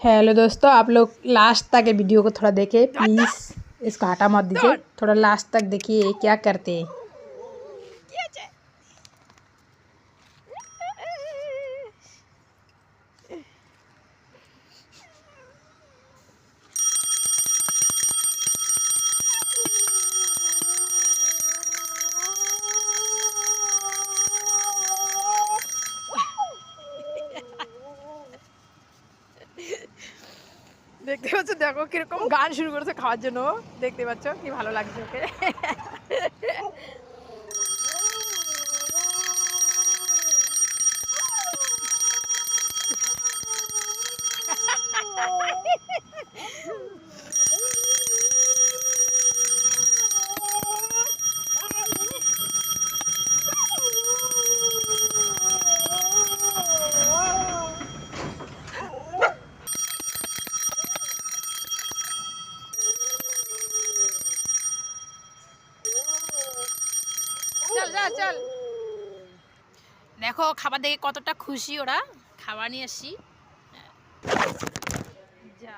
Hello दोस्तों, आप लोग लास्ट तक ये वीडियो को थोड़ा देखें प्लीज़। इसको हटा मत दीजिए, थोड़ा लास्ट तक देखिए क्या करते हैं। দেখতে পাচ্ছ, দেখো কিরকম গান শুরু করেছে খাওয়ার জন্য। দেখতে পাচ্ছ কি ভালো লাগছে ওকে। চল চল চল, দেখো খাবার দেখে কতটা খুশি ওরা। খাবার নিয়ে আসি। যা